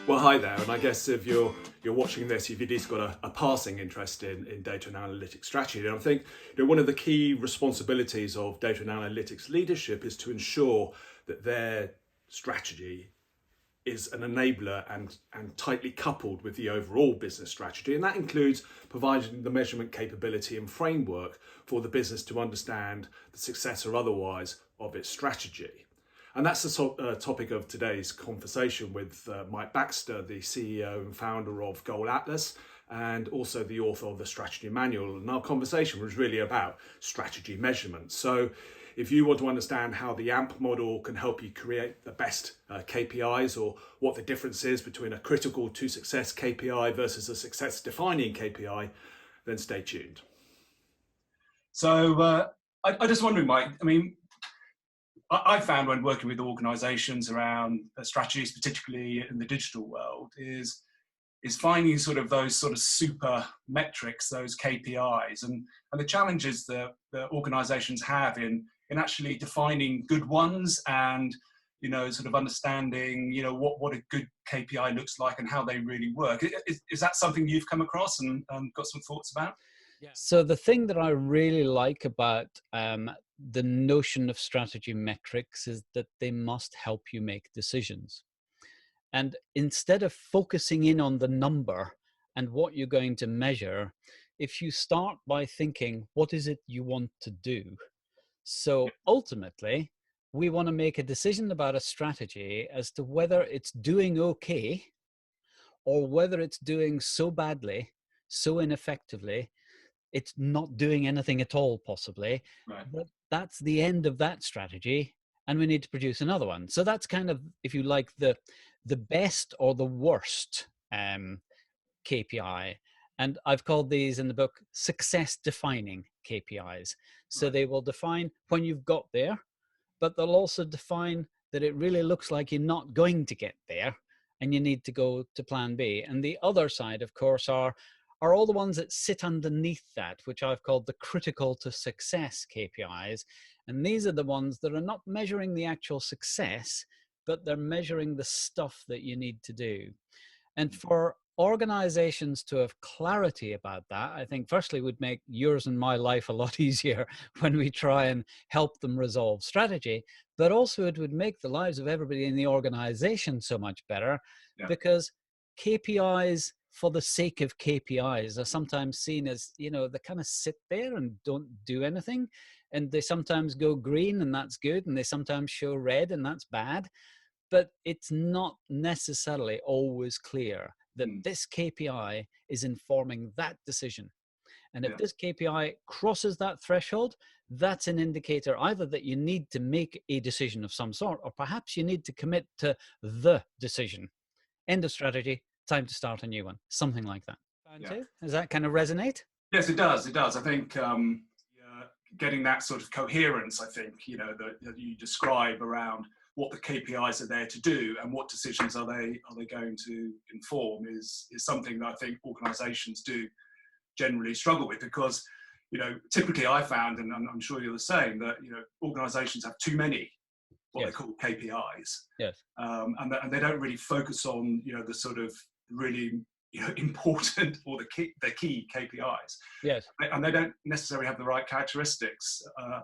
Well, hi there, and I guess if you're watching this, you've at least got a passing interest in data and analytics strategy. And I think one of the key responsibilities of data and analytics leadership is to ensure that their strategy is an enabler and tightly coupled with the overall business strategy. And that includes providing the measurement capability and framework for the business to understand the success or otherwise of its strategy. And that's the topic of today's conversation with Mike Baxter, the CEO and founder of Goal Atlas, and also the author of the Strategy Manual. And our conversation was really about strategy measurement. So if you want to understand how the AMP model can help you create the best KPIs, or what the difference is between a critical to success KPI versus a success defining KPI, then stay tuned. So I just wondering, Mike, I mean, I found when working with organizations around strategies, particularly in the digital world, is finding those sort of super metrics, those KPIs, and the challenges that organizations have in actually defining good ones, and sort of understanding what a good KPI looks like and how they really work. Is that something you've come across and got some thoughts about? Yeah. So the thing that I really like about the notion of strategy metrics is that they must help you make decisions. And instead of focusing in on the number and what you're going to measure, if you start by thinking, what is it you want to do? So ultimately, we want to make a decision about a strategy as to whether it's doing okay or whether it's doing so badly, so ineffectively, it's not doing anything at all, possibly. Right. But that's the end of that strategy, and we need to produce another one. So that's kind of, if you like, the best or the worst KPI. And I've called these in the book success defining KPIs. So they will define when you've got there, but they'll also define that it really looks like you're not going to get there and you need to go to plan B. And the other side, of course, are all the ones that sit underneath that, which I've called the critical to success KPIs. And these are the ones that are not measuring the actual success, but they're measuring the stuff that you need to do. And for organizations to have clarity about that, I think firstly would make yours and my life a lot easier when we try and help them resolve strategy, but also it would make the lives of everybody in the organization so much better, because KPIs for the sake of KPIs are sometimes seen as, they kind of sit there and don't do anything. And they sometimes go green and that's good. And they sometimes show red and that's bad. But it's not necessarily always clear that this KPI is informing that decision. And if this KPI crosses that threshold, that's an indicator either that you need to make a decision of some sort, or perhaps you need to commit to the decision. End of strategy. Time to start a new one, something like that. Does that kind of resonate? Yes, it does. It does. I think getting that sort of coherence, I think, that you describe around what the KPIs are there to do and what decisions are they going to inform is something that I think organisations do generally struggle with, because typically I found, and I'm sure you're the same, that organisations have too many what they call KPIs. Yes. And they don't really focus on the sort of really important or the key KPIs. Yes. And they don't necessarily have the right characteristics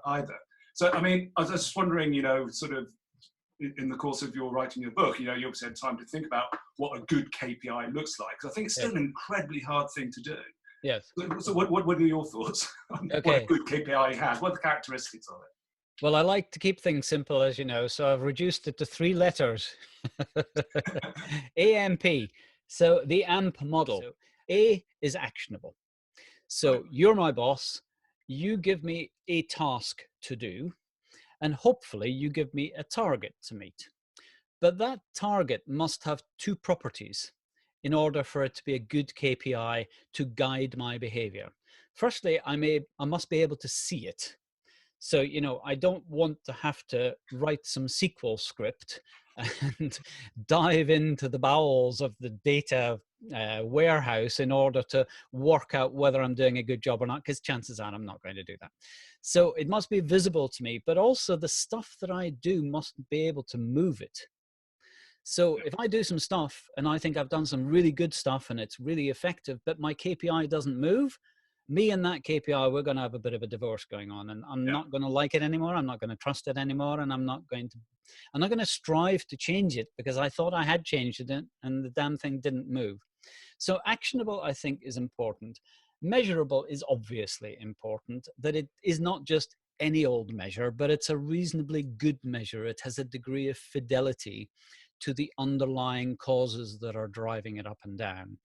either. So I mean, I was just wondering, sort of in the course of your writing your book, you obviously had time to think about what a good KPI looks like, because I think it's still an incredibly hard thing to do. Yes. So what are your thoughts on what a good KPI has? What are the characteristics of it? Well, I like to keep things simple, as you know, so I've reduced it to 3 letters. AMP. So the AMP model. So A is actionable. So you're my boss. You give me a task to do, and hopefully you give me a target to meet. But that target must have 2 properties in order for it to be a good KPI to guide my behavior. Firstly, I must be able to see it. So, I don't want to have to write some SQL script and dive into the bowels of the data warehouse in order to work out whether I'm doing a good job or not, because chances are I'm not going to do that. So it must be visible to me, but also the stuff that I do must be able to move it. So if I do some stuff and I think I've done some really good stuff and it's really effective, but my KPI doesn't move, me and that KPI, we're going to have a bit of a divorce going on, and I'm not going to like it anymore. I'm not going to trust it anymore. And I'm not going to strive to change it because I thought I had changed it and the damn thing didn't move. So actionable, I think, is important. Measurable is obviously important, that it is not just any old measure, but it's a reasonably good measure. It has a degree of fidelity to the underlying causes that are driving it up and down.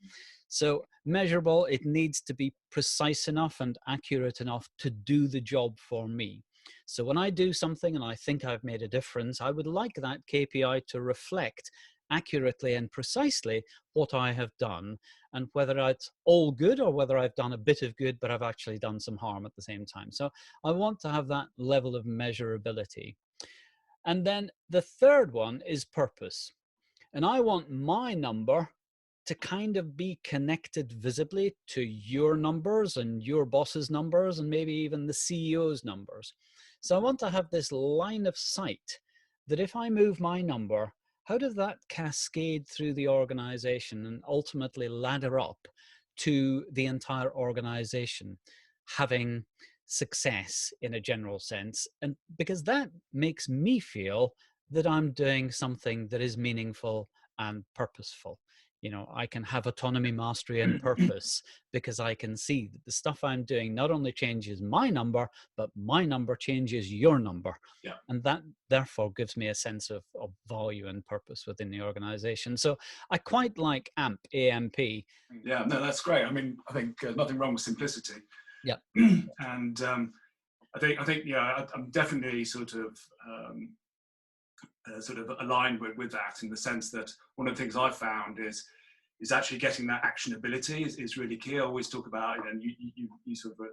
So measurable, it needs to be precise enough and accurate enough to do the job for me. So when I do something and I think I've made a difference, I would like that KPI to reflect accurately and precisely what I have done, and whether it's all good or whether I've done a bit of good, but I've actually done some harm at the same time. So I want to have that level of measurability. And then the third one is purpose. And I want my number to kind of be connected visibly to your numbers and your boss's numbers and maybe even the CEO's numbers. So I want to have this line of sight that if I move my number, how does that cascade through the organization and ultimately ladder up to the entire organization having success in a general sense? And because that makes me feel that I'm doing something that is meaningful and purposeful. You know, I can have autonomy, mastery, and purpose because I can see that the stuff I'm doing not only changes my number, but my number changes your number. Yeah. And that therefore gives me a sense of value and purpose within the organization. So I quite like AMP, A-M-P. Yeah, no, that's great. I mean, I think nothing wrong with simplicity. Yeah. And I think, yeah, I'm definitely sort of aligned with that, in the sense that one of the things I've found is actually getting that actionability is really key. I always talk about it, and you sort of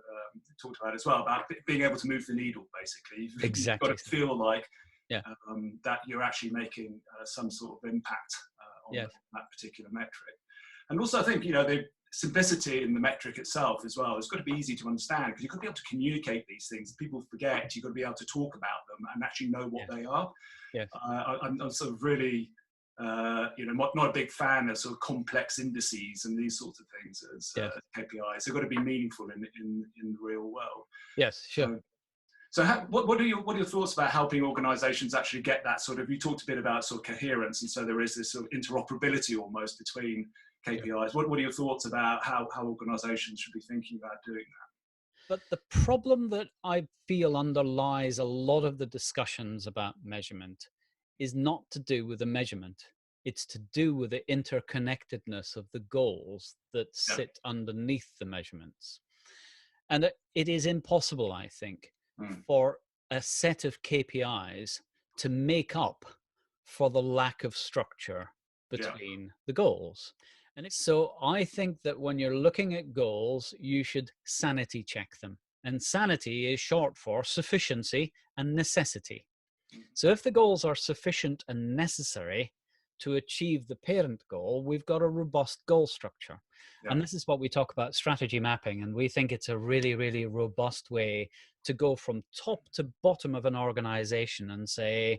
talked about it as well, about being able to move the needle, basically. Exactly. You've got to feel like that you're actually making some sort of impact on that particular metric. And also I think, the simplicity in the metric itself as well, it's got to be easy to understand, because you've got to be able to communicate these things. People forget. You've got to be able to talk about them and actually know what they are. Yes. I'm sort of really, not a big fan of sort of complex indices and these sorts of things as KPIs. They've got to be meaningful in the real world. Yes, sure. So what are your thoughts about helping organisations actually get that sort of? You talked a bit about sort of coherence, and so there is this sort of interoperability almost between KPIs. What are your thoughts about how organisations should be thinking about doing that? But the problem that I feel underlies a lot of the discussions about measurement is not to do with the measurement. It's to do with the interconnectedness of the goals that sit underneath the measurements. And it is impossible, I think, for a set of KPIs to make up for the lack of structure between the goals. And so I think that when you're looking at goals, you should sanity check them. And sanity is short for sufficiency and necessity. So if the goals are sufficient and necessary to achieve the parent goal, we've got a robust goal structure. Yeah. And this is what we talk about strategy mapping. And we think it's a really, really robust way to go from top to bottom of an organization and say,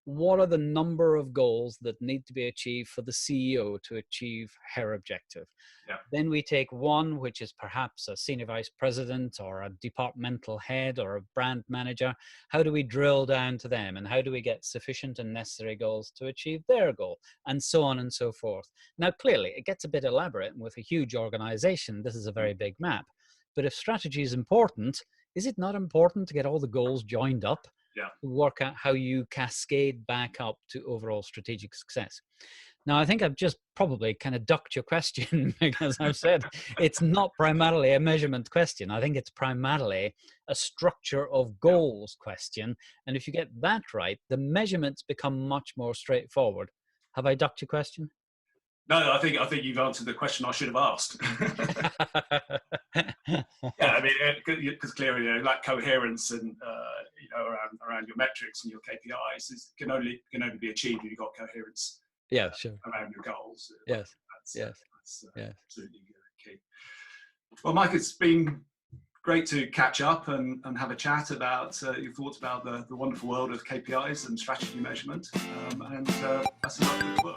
what are the number of goals that need to be achieved for the CEO to achieve her objective? Yeah. Then we take one, which is perhaps a senior vice president or a departmental head or a brand manager. How do we drill down to them? And how do we get sufficient and necessary goals to achieve their goal? And so on and so forth. Now, clearly, it gets a bit elaborate. And with a huge organization, this is a very big map. But if strategy is important, is it not important to get all the goals joined up? To work out how you cascade back up to overall strategic success. Now, I think I've just probably kind of ducked your question because I've said it's not primarily a measurement question. I think it's primarily a structure of goals question. And if you get that right, the measurements become much more straightforward. Have I ducked your question? No, I think you've answered the question I should have asked. Yeah, I mean, because clearly, like coherence and around your metrics and your KPIs can only be achieved if you've got coherence. Yeah, sure. Around your goals. Yes. That's absolutely key. Well, Mike, it's been great to catch up and have a chat about your thoughts about the wonderful world of KPIs and strategy measurement. And that's enough.